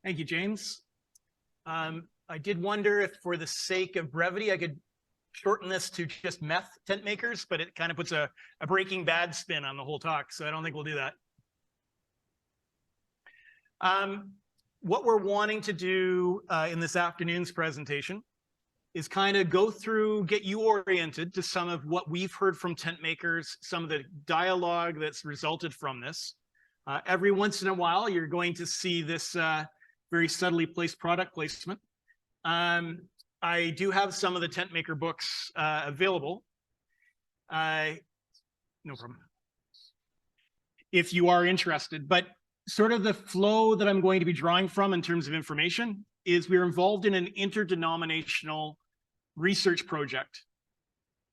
Thank you, James. I did wonder if, for the sake of brevity, I could shorten this to just meth tent makers, but it kind of puts a Breaking Bad spin on the whole talk, so I don't think we'll do that. What we're wanting to do in this afternoon's presentation is kind of go through, get you oriented to some of what we've heard from tent makers, some of the dialogue that's resulted from this. Every once in a while, you're going to see this very subtly placed product placement. I do have some of the tent maker books available. No problem. If you are interested, but sort of the flow that I'm going to be drawing from in terms of information is we're involved in an interdenominational research project.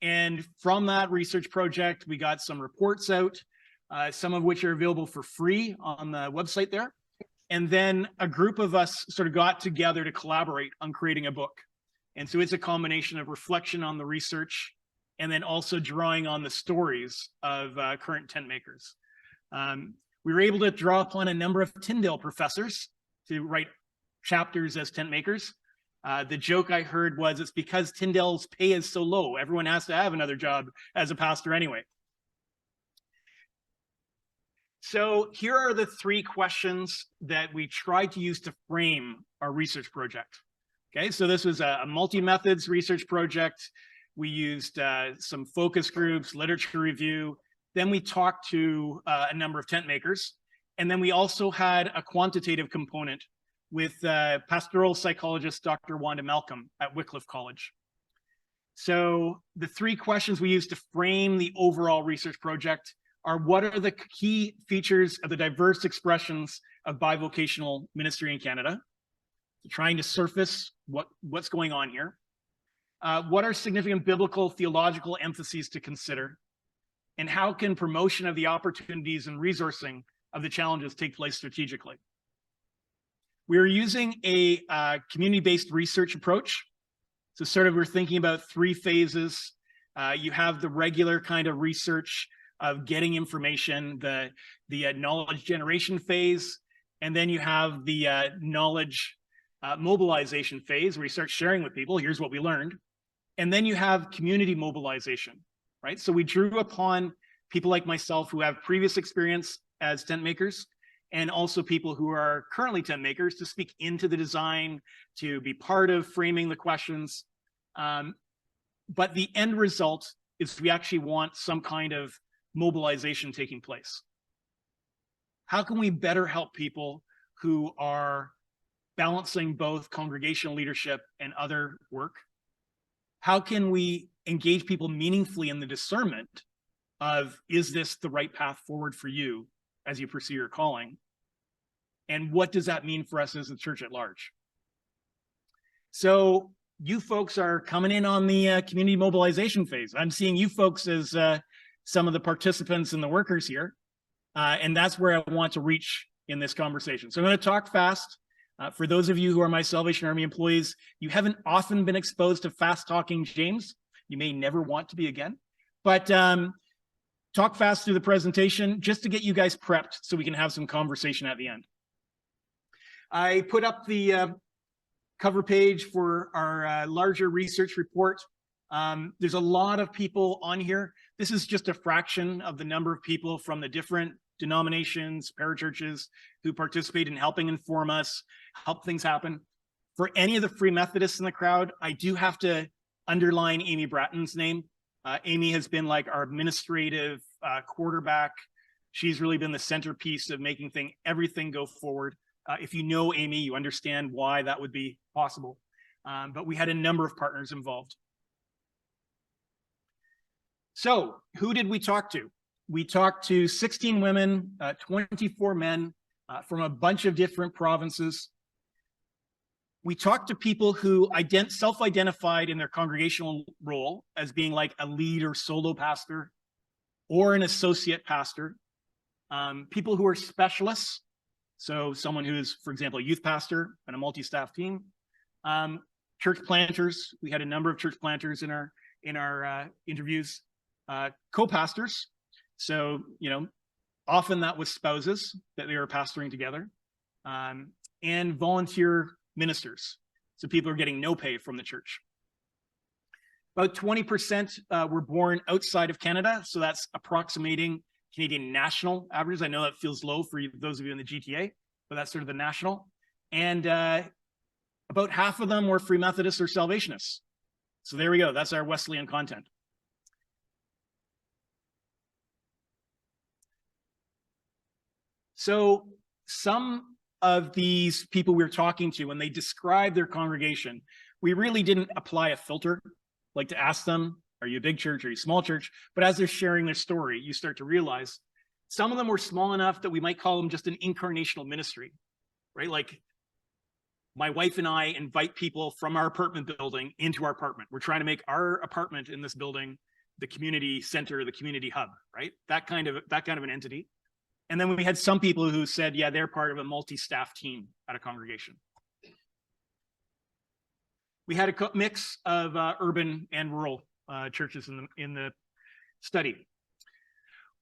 And from that research project, we got some reports out, some of which are available for free on the website there. And then a group of us sort of got together to collaborate on creating a book. And so it's a combination of reflection on the research and then also drawing on the stories of current tent makers. We were able to draw upon a number of Tyndale professors to write chapters as tent makers. The joke I heard was it's because Tyndale's pay is so low. Everyone has to have another job as a pastor anyway. So here are the three questions that we tried to use to frame our research project. Okay, so this was a multi-methods research project. We used some focus groups, literature review. Then we talked to a number of tent makers. And then we also had a quantitative component with pastoral psychologist Dr. Wanda Malcolm at Wycliffe College. So the three questions we used to frame the overall research project are: what are the key features of the diverse expressions of bivocational ministry in Canada? So trying to surface what's going on here. What are significant biblical theological emphases to consider? And how can promotion of the opportunities and resourcing of the challenges take place strategically? We're using a community-based research approach. So sort of we're thinking about three phases. You have the regular kind of research of getting information, the knowledge generation phase, and then you have the knowledge mobilization phase where you start sharing with people, here's what we learned. And then you have community mobilization, right? So we drew upon people like myself who have previous experience as tent makers, and also people who are currently tent makers to speak into the design, to be part of framing the questions. But the end result is we actually want some kind of mobilization taking place. How can we better help people who are balancing both congregational leadership and other work? How can we engage people meaningfully in the discernment of, is this the right path forward for you as you pursue your calling? And what does that mean for us as a church at large? So you folks are coming in on the community mobilization phase. I'm seeing you folks as some of the participants and the workers here. And that's where I want to reach in this conversation. So I'm going to talk fast. For those of you who are my Salvation Army employees, you haven't often been exposed to fast talking James. You may never want to be again. But talk fast through the presentation just to get you guys prepped so we can have some conversation at the end. I put up the cover page for our larger research report. There's a lot of people on here. This is just a fraction of the number of people from the different denominations, parachurches who participate in helping inform us, help things happen. For any of the Free Methodists in the crowd, I do have to underline Amy Bratton's name. Amy has been like our administrative quarterback. She's really been the centerpiece of making everything go forward. If you know Amy, you understand why that would be possible. But we had a number of partners involved. So who did we talk to? We talked to 16 women, 24 men from a bunch of different provinces. We talked to people who self-identified in their congregational role as being like a lead or solo pastor or an associate pastor. People who are specialists. So someone who's, for example, a youth pastor and a multi-staff team. Church planters. We had a number of church planters in our interviews. Co-pastors. So, often that was spouses that they were pastoring together. and volunteer ministers. So people are getting no pay from the church. About 20% were born outside of Canada. So that's approximating Canadian national averages. I know that feels low for those of you in the GTA, but that's sort of the national. And about half of them were Free Methodists or Salvationists. So there we go. That's our Wesleyan content. So some of these people we were talking to, when they described their congregation, we really didn't apply a filter, like to ask them, are you a big church, are you a small church? But as they're sharing their story, you start to realize some of them were small enough that we might call them just an incarnational ministry, right? Like my wife and I invite people from our apartment building into our apartment. We're trying to make our apartment in this building the community center, the community hub, right? That kind of an entity. And then we had some people who said, yeah, they're part of a multi-staff team at a congregation. We had a mix of urban and rural churches in the study.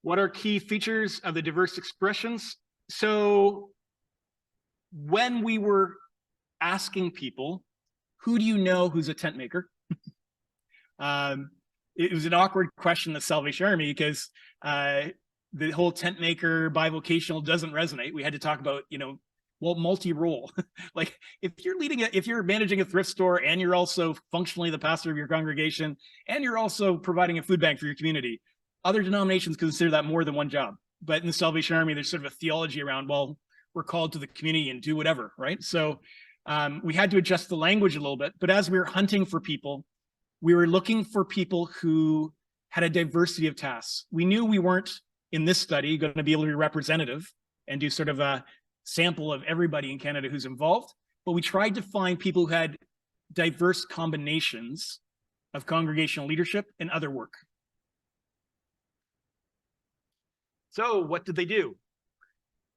What are key features of the diverse expressions? So when we were asking people, who do you know who's a tent maker? It was an awkward question, the Salvation Army, because the whole tent maker bivocational doesn't resonate. We had to talk about, well, multi-role. Like if you're managing a thrift store and you're also functionally the pastor of your congregation and you're also providing a food bank for your community, other denominations consider that more than one job. But in the Salvation Army, there's sort of a theology around, well, we're called to the community and do whatever, right? So we had to adjust the language a little bit. But as we were hunting for people, we were looking for people who had a diversity of tasks. We knew we weren't in this study going to be able to be representative and do sort of a sample of everybody in Canada who's involved, but we tried to find people who had diverse combinations of congregational leadership and other work. So what did they do?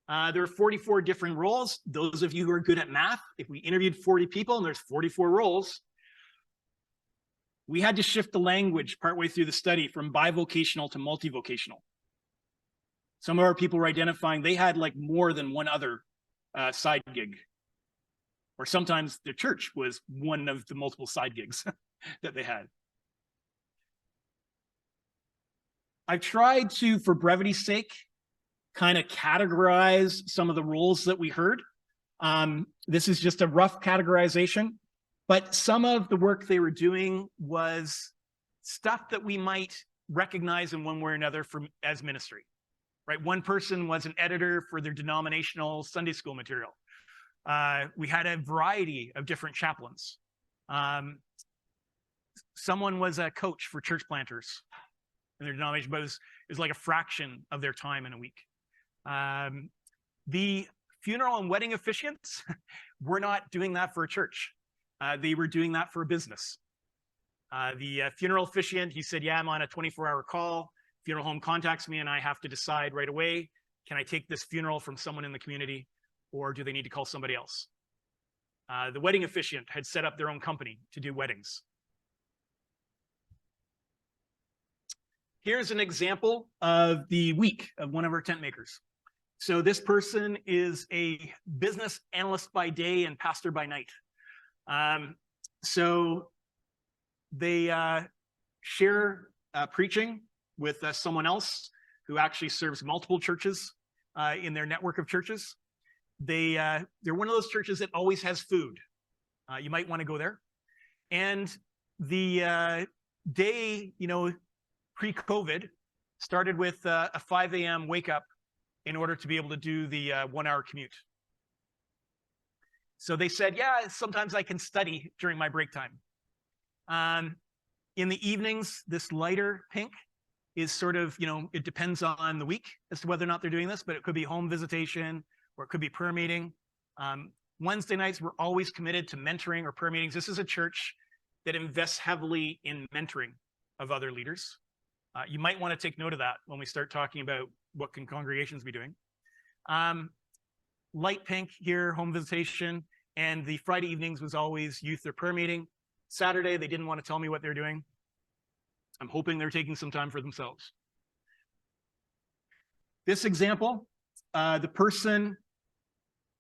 There are 44 different roles. Those of you who are good at math, if we interviewed 40 people and there's 44 roles, we had to shift the language partway through the study from bivocational to multivocational. Some of our people were identifying they had like more than one other side gig. Or sometimes their church was one of the multiple side gigs that they had. I've tried to, for brevity's sake, kind of categorize some of the roles that we heard. This is just a rough categorization, but some of the work they were doing was stuff that we might recognize in one way or another as ministry. Right, one person was an editor for their denominational Sunday school material. We had a variety of different chaplains. Someone was a coach for church planters in their denomination, but it was like a fraction of their time in a week. The funeral and wedding officiants were not doing that for a church. They were doing that for a business. The funeral officiant, he said, yeah, I'm on a 24-hour call. Funeral home contacts me and I have to decide right away, can I take this funeral from someone in the community or do they need to call somebody else? The wedding officiant had set up their own company to do weddings. Here's an example of the week of one of our tent makers. So this person is a business analyst by day and pastor by night. So they share preaching with someone else who actually serves multiple churches in their network of churches. They're one of those churches that always has food. You might want to go there. And the day, pre-COVID started with a 5 a.m. wake up in order to be able to do the 1-hour commute. So they said, yeah, sometimes I can study during my break time. In the evenings, this lighter pink is sort of, it depends on the week as to whether or not they're doing this, but it could be home visitation or it could be prayer meeting. Wednesday nights, we're always committed to mentoring or prayer meetings. This is a church that invests heavily in mentoring of other leaders. You might want to take note of that when we start talking about what can congregations be doing. Light pink here, home visitation, and the Friday evenings was always youth or prayer meeting. Saturday, they didn't want to tell me what they're doing. I'm hoping they're taking some time for themselves. This example, the person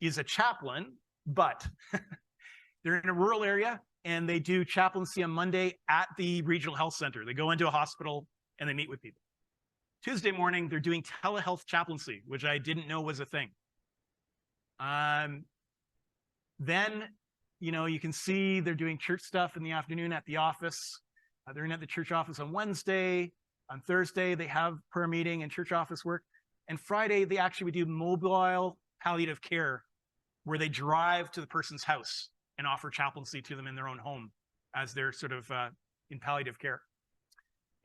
is a chaplain, but they're in a rural area and they do chaplaincy on Monday at the regional health center. They go into a hospital and they meet with people. Tuesday morning, they're doing telehealth chaplaincy, which I didn't know was a thing. Then, you can see they're doing church stuff in the afternoon at the office. They're in at the church office on Wednesday. On Thursday, they have prayer meeting and church office work. And Friday, they actually would do mobile palliative care, where they drive to the person's house and offer chaplaincy to them in their own home as they're sort of in palliative care.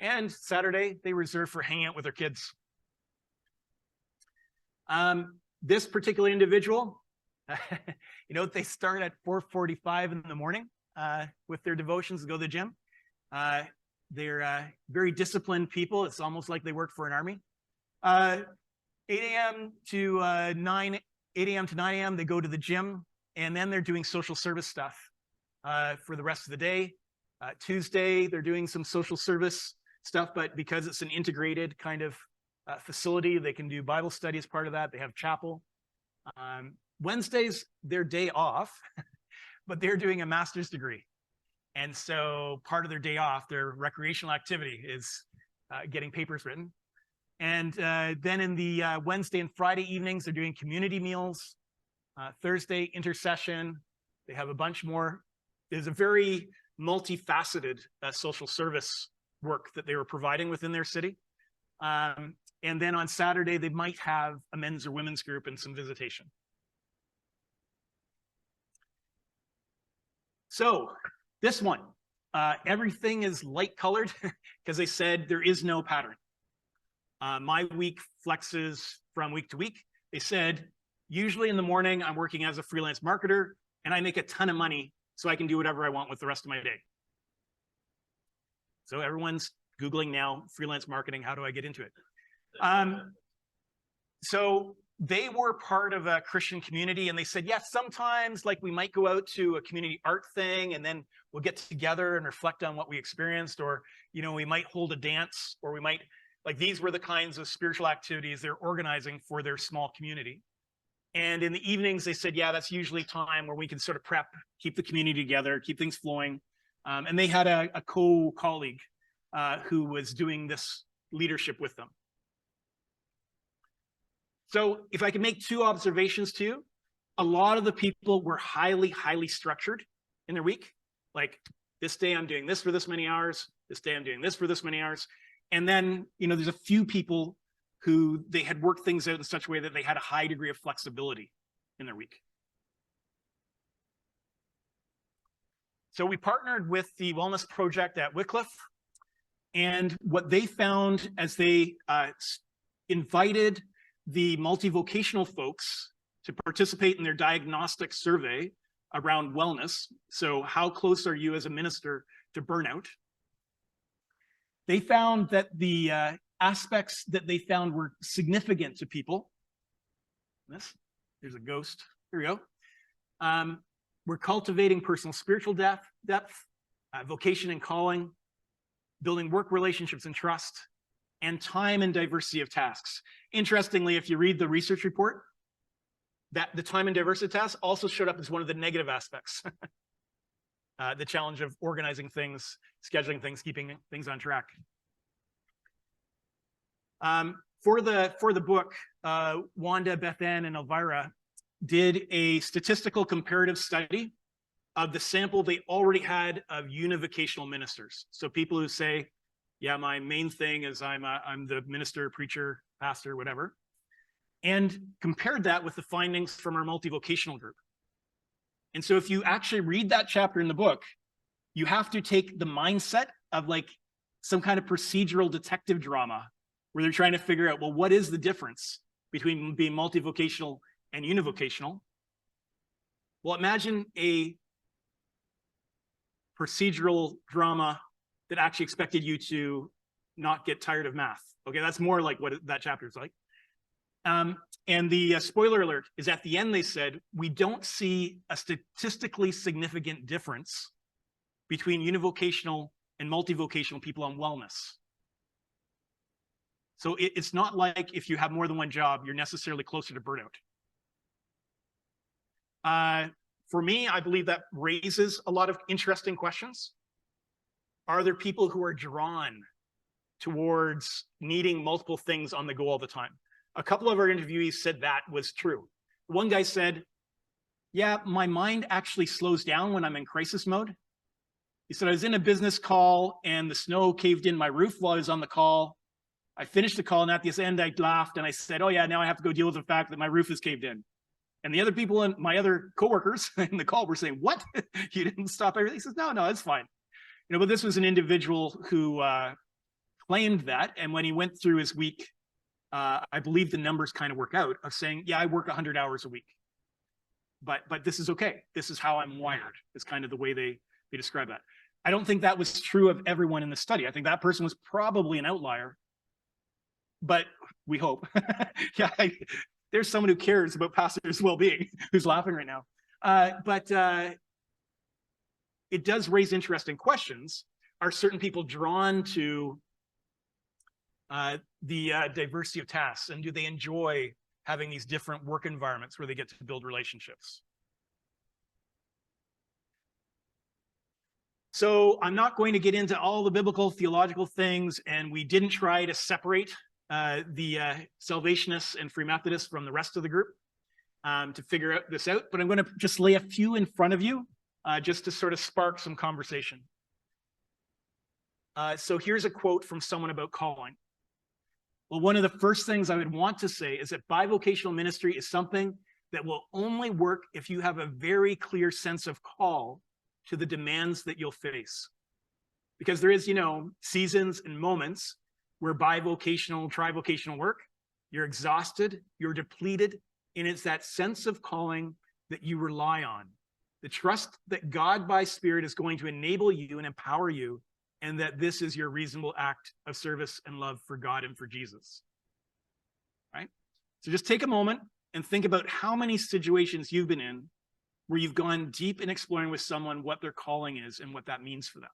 And Saturday, they reserve for hanging out with their kids. This particular individual, they start at 4:45 in the morning with their devotions to go to the gym. They're very disciplined people. It's almost like they work for an army. 8 a.m. to 9 a.m. they go to the gym, and then they're doing social service stuff for the rest of the day. Tuesday, they're doing some social service stuff, but because it's an integrated kind of facility, they can do Bible study as part of that. They have chapel. Wednesday's their day off, but they're doing a master's degree. And so part of their day off, their recreational activity is getting papers written. And then in the Wednesday and Friday evenings, they're doing community meals. Thursday, intercession. They have a bunch more. There's a very multifaceted social service work that they were providing within their city. And then on Saturday, they might have a men's or women's group and some visitation. So this one, everything is light colored because they said there is no pattern. My week flexes from week to week. They said, usually in the morning, I'm working as a freelance marketer and I make a ton of money so I can do whatever I want with the rest of my day. So everyone's Googling now, freelance marketing, how do I get into it? So they were part of a Christian community and they said, yes, sometimes like we might go out to a community art thing and then we'll get together and reflect on what we experienced, or, we might hold a dance, or we might, like these were the kinds of spiritual activities they're organizing for their small community. And in the evenings, they said, yeah, that's usually time where we can sort of prep, keep the community together, keep things flowing. And they had a colleague who was doing this leadership with them. So if I can make two observations to you, a lot of the people were highly, highly structured in their week. Like this day I'm doing this for this many hours, this day I'm doing this for this many hours. And then, there's a few people who they had worked things out in such a way that they had a high degree of flexibility in their week. So we partnered with the Wellness Project at Wycliffe, and what they found as they invited the multivocational folks to participate in their diagnostic survey around wellness. So how close are you as a minister to burnout? They found that the aspects that they found were significant to people. There's a ghost. Here we go. We're cultivating personal spiritual depth, vocation and calling, building work relationships and trust, and time and diversity of tasks. Interestingly, if you read the research report, that the time and diversity tasks also showed up as one of the negative aspects. The challenge of organizing things, scheduling things, keeping things on track. For the book, Wanda, Beth Ann, and Elvira did a statistical comparative study of the sample they already had of univocational ministers. So people who say, yeah, my main thing is I'm the minister, preacher, pastor, whatever, and compared that with the findings from our multivocational group. And so if you actually read that chapter in the book, you have to take the mindset of like some kind of procedural detective drama where they're trying to figure out, well, what is the difference between being multivocational and univocational? Well, imagine a procedural drama that actually expected you to not get tired of math. Okay, that's more like what that chapter is like. And the spoiler alert is at the end, they said, we don't see a statistically significant difference between univocational and multivocational people on wellness. So it's not like if you have more than one job, you're necessarily closer to burnout. For me, I believe that raises a lot of interesting questions. Are there people who are drawn towards needing multiple things on the go all the time? A couple of our interviewees said that was true. One guy said, yeah, my mind actually slows down when I'm in crisis mode. He said, I was in a business call and the snow caved in my roof while I was on the call. I finished the call and at the end I laughed and I said, oh yeah, now I have to go deal with the fact that my roof is caved in. And the other people and my other coworkers in the call were saying, what? You didn't stop everything? He says, no, it's fine. But this was an individual who claimed that. And when he went through his week, I believe the numbers kind of work out of saying, yeah, I work 100 hours a week. But this is okay. This is how I'm wired. It's kind of the way they describe that. I don't think that was true of everyone in the study. I think that person was probably an outlier. But we hope. Yeah, there's someone who cares about pastors' well-being who's laughing right now. But it does raise interesting questions. Are certain people drawn to the diversity of tasks, and do they enjoy having these different work environments where they get to build relationships? So I'm not going to get into all the biblical theological things, and we didn't try to separate the Salvationists and Free Methodists from the rest of the group to figure this out, but I'm going to just lay a few in front of you just to sort of spark some conversation. So here's a quote from someone about calling. Well, one of the first things I would want to say is that bivocational ministry is something that will only work if you have a very clear sense of call to the demands that you'll face. Because there is, seasons and moments where bivocational, trivocational work, you're exhausted, you're depleted, and it's that sense of calling that you rely on. The trust that God by Spirit is going to enable you and empower you, and that this is your reasonable act of service and love for God and for Jesus. Right? So just take a moment and think about how many situations you've been in where you've gone deep in exploring with someone what their calling is and what that means for them.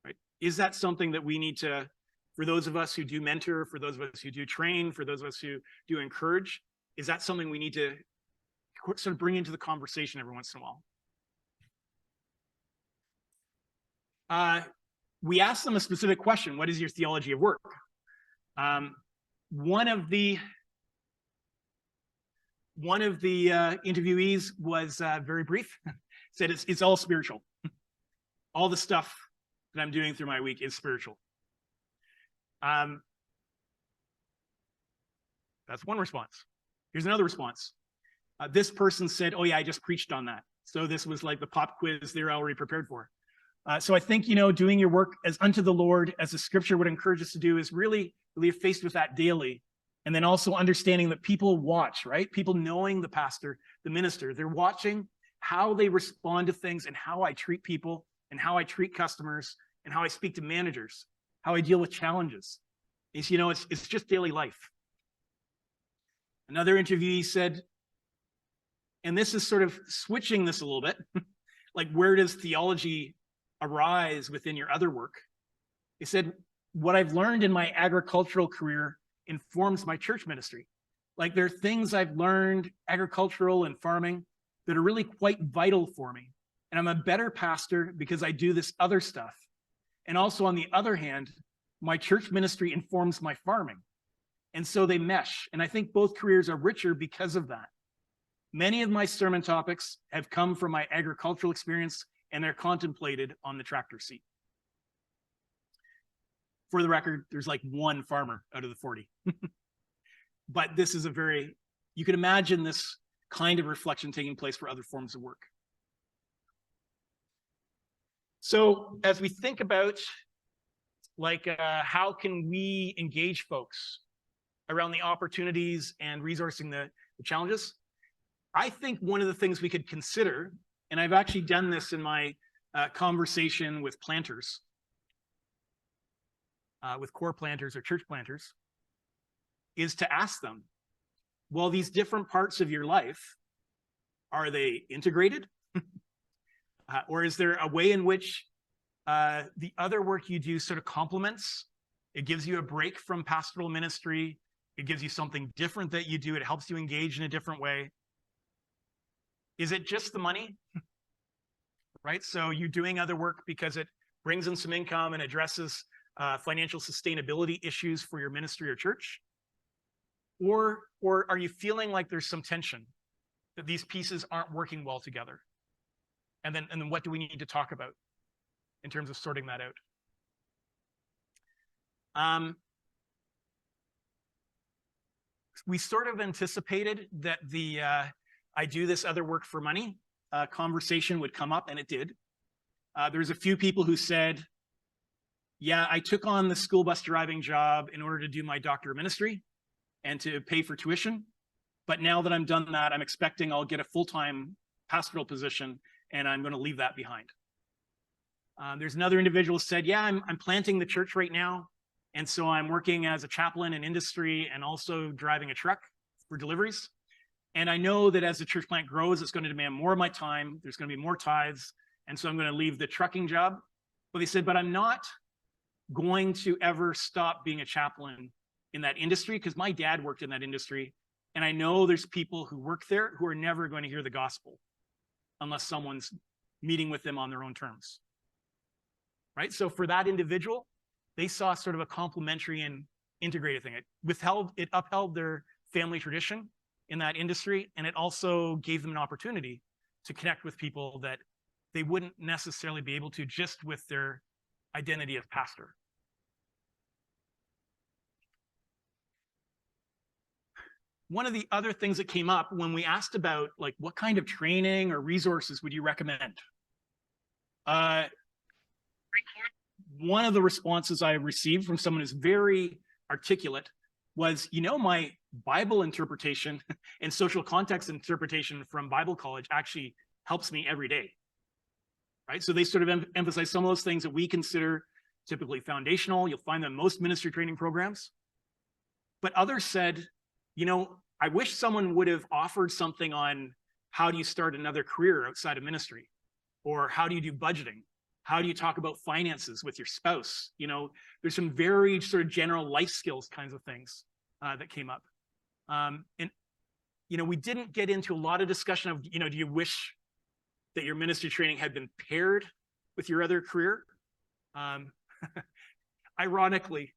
Right? Is that something that we need to, for those of us who do mentor, for those of us who do train, for those of us who do encourage, is that something we need to sort of bring into the conversation every once in a while? We asked them a specific question: what is your theology of work? One of the interviewees was very brief, said it's all spiritual. All the stuff that I'm doing through my week is spiritual. That's one response. Here's another response. This person said, oh yeah, I just preached on that. So this was like the pop quiz they're already prepared for. So I think, doing your work as unto the Lord, as the scripture would encourage us to do, is really faced with that daily. And then also understanding that people watch, right? People knowing the pastor, the minister, they're watching how they respond to things and how I treat people and how I treat customers and how I speak to managers, how I deal with challenges. It's just daily life. Another interviewee said, and this is sort of switching this a little bit, like where does theology arise within your other work? He said, what I've learned in my agricultural career informs my church ministry. Like there are things I've learned, agricultural and farming, that are really quite vital for me. And I'm a better pastor because I do this other stuff. And also on the other hand, my church ministry informs my farming. And so they mesh. And I think both careers are richer because of that. Many of my sermon topics have come from my agricultural experience, and they're contemplated on the tractor seat. For the record, there's like one farmer out of the 40. But this is you can imagine this kind of reflection taking place for other forms of work. So as we think about how can we engage folks around the opportunities and resourcing the challenges, I think one of the things we could consider, and I've actually done this in my conversation with planters, with core planters or church planters, is to ask them, well, these different parts of your life, are they integrated? Or is there a way in which the other work you do sort of complements? It gives you a break from pastoral ministry. It gives you something different that you do. It helps you engage in a different way. Is it just the money? Right? So you're doing other work because it brings in some income and addresses financial sustainability issues for your ministry or church? Or are you feeling like there's some tension, that these pieces aren't working well together? And then what do we need to talk about in terms of sorting that out? We sort of anticipated that the I do this other work for money conversation would come up, and it did. There's a few people who said, yeah, I took on the school bus driving job in order to do my doctor of ministry and to pay for tuition. But now that I'm done that, I'm expecting I'll get a full-time pastoral position, and I'm going to leave that behind. There's another individual who said, yeah, I'm planting the church right now. And so I'm working as a chaplain in industry and also driving a truck for deliveries. And I know that as the church plant grows, it's going to demand more of my time. There's going to be more tithes. And so I'm going to leave the trucking job. But they said, but I'm not going to ever stop being a chaplain in that industry, because my dad worked in that industry. And I know there's people who work there who are never going to hear the gospel unless someone's meeting with them on their own terms. Right? So for that individual, they saw sort of a complementary and integrated thing. It upheld their family tradition in that industry, and it also gave them an opportunity to connect with people that they wouldn't necessarily be able to just with their identity of pastor. One of the other things that came up when we asked about, like, what kind of training or resources would you recommend? One of the responses I received from someone who's very articulate was, you know, my Bible interpretation and social context interpretation from Bible college actually helps me every day. Right? So they sort of emphasize some of those things that we consider typically foundational. You'll find them in most ministry training programs. But others said, you know, I wish someone would have offered something on how do you start another career outside of ministry, or how do you do budgeting? How do you talk about finances with your spouse? You know, there's some very sort of general life skills kinds of things that came up. And, you know, we didn't get into a lot of discussion of, you know, do you wish that your ministry training had been paired with your other career? Ironically,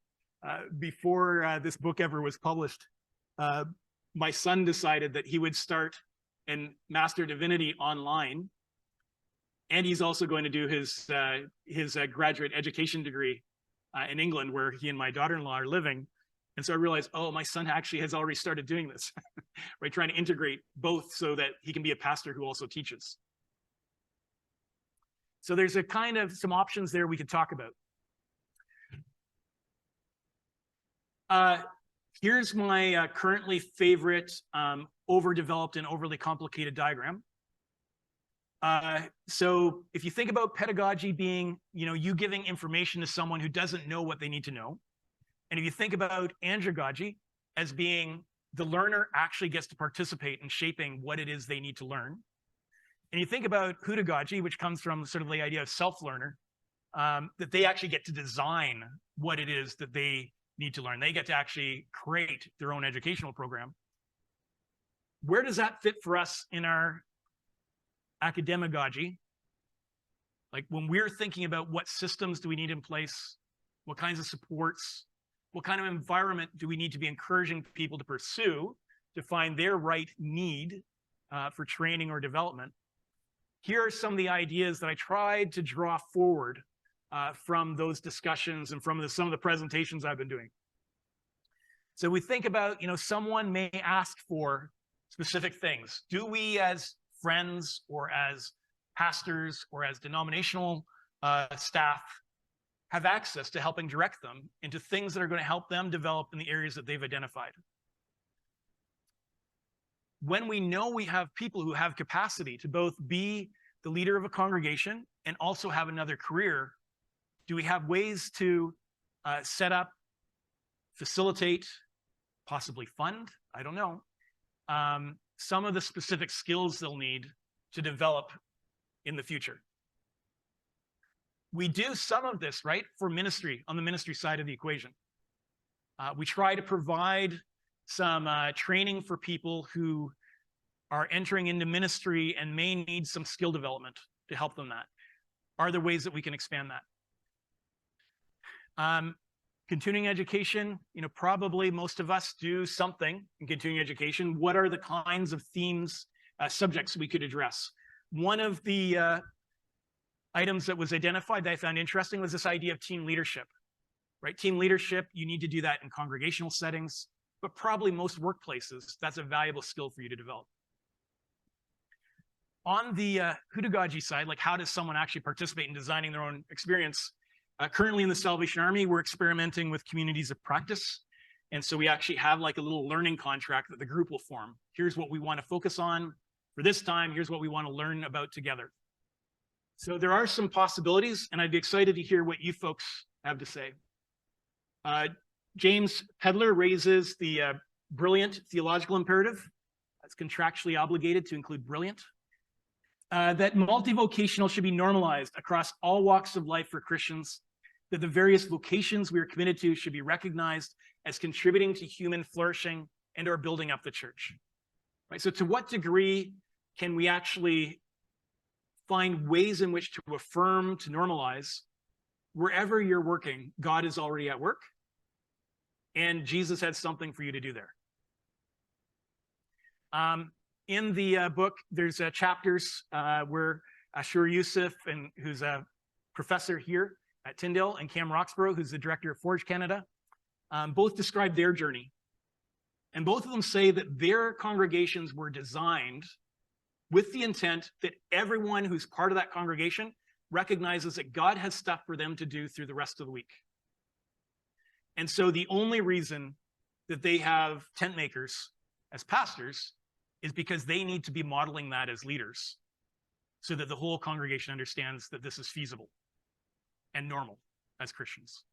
before this book ever was published, my son decided that he would start and master divinity online. And he's also going to do his graduate education degree in England, where he and my daughter-in-law are living. And so I realized, oh, my son actually has already started doing this, right? Trying to integrate both so that he can be a pastor who also teaches. So there's a kind of some options there we could talk about. Here's my currently favorite overdeveloped and overly complicated diagram. So if you think about pedagogy being, you know, you giving information to someone who doesn't know what they need to know, and if you think about andragogy as being the learner actually gets to participate in shaping what it is they need to learn, and you think about hudagogy, which comes from sort of the idea of self-learner, that they actually get to design what it is that they need to learn. They get to actually create their own educational program. Where does that fit for us in our academagogy? Like when we're thinking about what systems do we need in place, what kinds of supports, what kind of environment do we need to be encouraging people to pursue to find their right need for training or development? Here are some of the ideas that I tried to draw forward from those discussions and from some of the presentations I've been doing. So we think about, you know, someone may ask for specific things. Do we as friends or as pastors or as denominational staff have access to helping direct them into things that are going to help them develop in the areas that they've identified? When we know we have people who have capacity to both be the leader of a congregation and also have another career, do we have ways to set up, facilitate, possibly fund, I don't know, some of the specific skills they'll need to develop in the future? We do some of this, right, for ministry, on the ministry side of the equation. We try to provide some training for people who are entering into ministry and may need some skill development to help them that? Are there ways that we can expand that? Continuing education, probably most of us do something in continuing education. What are the kinds of themes, subjects we could address? One of the items that was identified that I found interesting was this idea of team leadership, right? Team leadership, you need to do that in congregational settings, but probably most workplaces, that's a valuable skill for you to develop. On the pedagogy side, like how does someone actually participate in designing their own experience? Currently in the Salvation Army, we're experimenting with communities of practice. And so we actually have like a little learning contract that the group will form. Here's what we want to focus on for this time. Here's what we want to learn about together. So there are some possibilities, and I'd be excited to hear what you folks have to say. James Pedler raises the brilliant theological imperative. That's contractually obligated to include brilliant. That multivocational should be normalized across all walks of life for Christians, that the various vocations we are committed to should be recognized as contributing to human flourishing and or building up the church. Right? So to what degree can we actually find ways in which to affirm, to normalize, wherever you're working, God is already at work, and Jesus had something for you to do there. In the book, there's chapters where Ashur Yusuf, who's a professor here at Tyndale, and Cam Roxborough, who's the director of Forge Canada, both describe their journey. And both of them say that their congregations were designed with the intent that everyone who's part of that congregation recognizes that God has stuff for them to do through the rest of the week. And so the only reason that they have tent makers as pastors is because they need to be modeling that as leaders so that the whole congregation understands that this is feasible and normal as Christians.